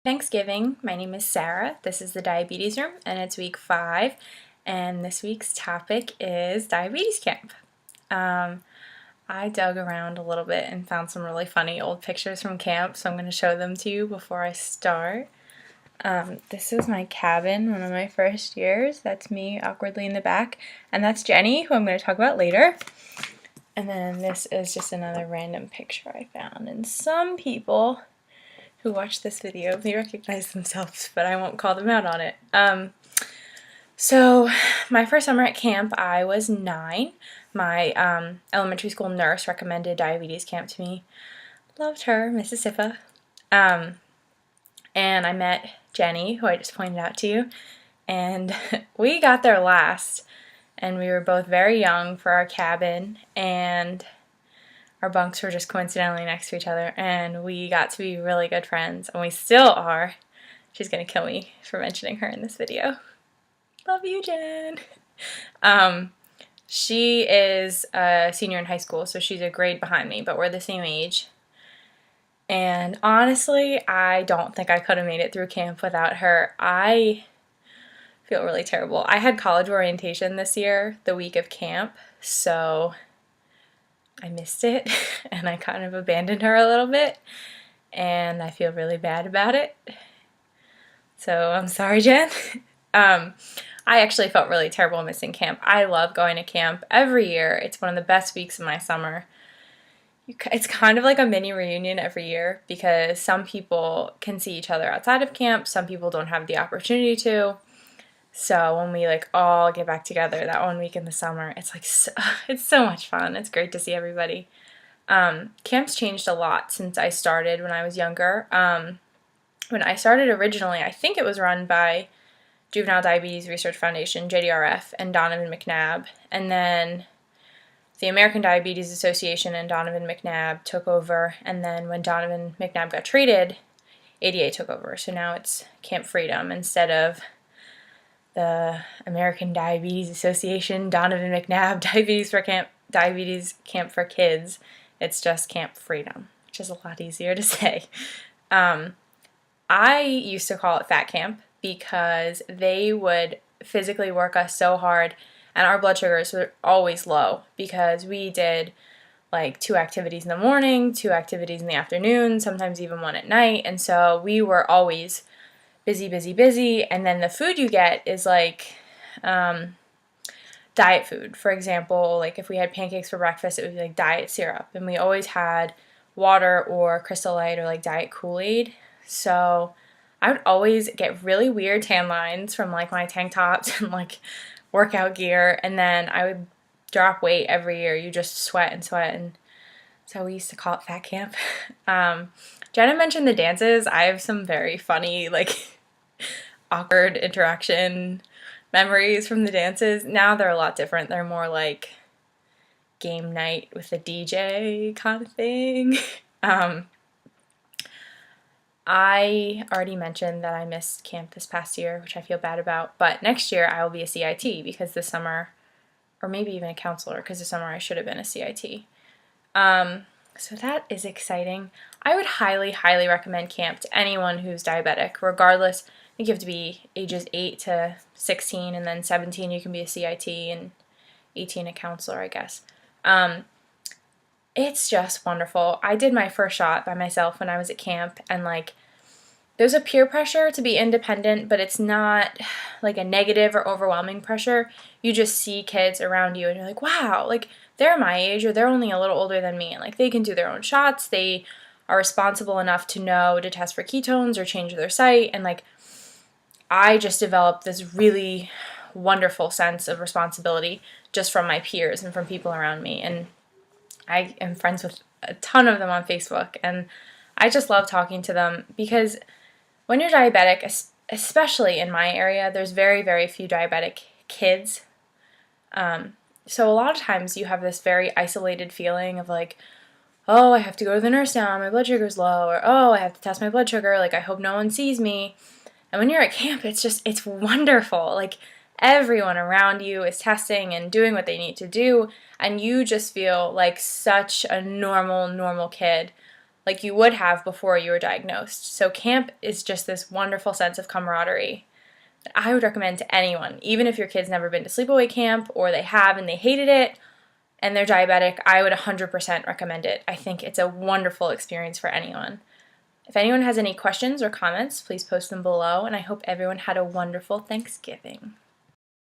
Thanksgiving. My name is Sarah. This is the Diabetes Room, and it's week 5. And this week's topic is diabetes camp. I dug around a little bit and found some really funny old pictures from camp, so I'm going to show them to you before I start. This is my cabin, one of my first years. That's me awkwardly in the back. And that's Jenny, who I'm going to talk about later. And then this is just another random picture I found. And some people who watch this video may recognize themselves, but I won't call them out on it. So my first summer at camp, I was 9. My elementary school nurse recommended diabetes camp to me. Loved her, Mrs. Siffa. And I met Jenny, who I just pointed out to you, and we got there last, and we were both very young for our cabin, and our bunks were just coincidentally next to each other, and we got to be really good friends, and we still are. She's gonna kill me for mentioning her in this video. Love you, Jen. She is a senior in high school, so she's a grade behind me, but we're the same age. And honestly, I don't think I could have made it through camp without her. I feel really terrible. I had college orientation this year, the week of camp, so I missed it, and I kind of abandoned her a little bit, and I feel really bad about it. So I'm sorry, Jen. I actually felt really terrible missing camp. I love going to camp every year. It's one of the best weeks of my summer. It's kind of like a mini reunion every year because some people can see each other outside of camp. Some people don't have the opportunity to. So when we all get back together that one week in the summer, it's it's so much fun. It's great to see everybody. Camp's changed a lot since I started when I was younger. When I started originally, I think it was run by Juvenile Diabetes Research Foundation, JDRF, and Donovan McNabb. And then the American Diabetes Association and Donovan McNabb took over. And then when Donovan McNabb got treated, ADA took over. So now it's Camp Freedom instead of the American Diabetes Association, Donovan McNabb Diabetes Camp for Kids. It's just Camp Freedom, which is a lot easier to say. I used to call it Fat Camp because they would physically work us so hard, and our blood sugars were always low because we did 2 activities in the morning, 2 activities in the afternoon, sometimes even 1 at night, and so we were always busy, and then the food you get is diet food. For example, if we had pancakes for breakfast, it would be diet syrup, and we always had water or Crystal Light or diet Kool-Aid. So I would always get really weird tan lines from my tank tops and workout gear, and then I would drop weight every year. You just sweat, and so we used to call it Fat Camp. Jenna mentioned the dances. I have some very funny awkward interaction memories from the dances. Now they're a lot different. They're more game night with a DJ kind of thing. I already mentioned that I missed camp this past year, which I feel bad about, but next year I will be a CIT because this summer, or maybe even a counselor, because this summer I should have been a CIT. So that is exciting. I would highly, highly recommend camp to anyone who's diabetic, regardless. I think you have to be ages 8 to 16, and then 17 you can be a CIT, and 18 a counselor, I guess. It's just wonderful. I did my first shot by myself when I was at camp, and there's a peer pressure to be independent, but it's not a negative or overwhelming pressure. You just see kids around you and you're wow, they're my age or they're only a little older than me, and they can do their own shots. They are responsible enough to know to test for ketones or change their site, and I just developed this really wonderful sense of responsibility just from my peers and from people around me, and I am friends with a ton of them on Facebook, and I just love talking to them because when you're diabetic, especially in my area, there's very, very few diabetic kids. So a lot of times you have this very isolated feeling of oh, I have to go to the nurse now, my blood sugar's low, or oh, I have to test my blood sugar, I hope no one sees me. And when you're at camp, it's wonderful. Everyone around you is testing and doing what they need to do, and you just feel like such a normal kid. like you would have before you were diagnosed. So camp is just this wonderful sense of camaraderie that I would recommend to anyone. Even if your kid's never been to sleepaway camp, or they have and they hated it and they're diabetic, I would 100% recommend it. I think it's a wonderful experience for anyone. If anyone has any questions or comments, please post them below, and I hope everyone had a wonderful Thanksgiving.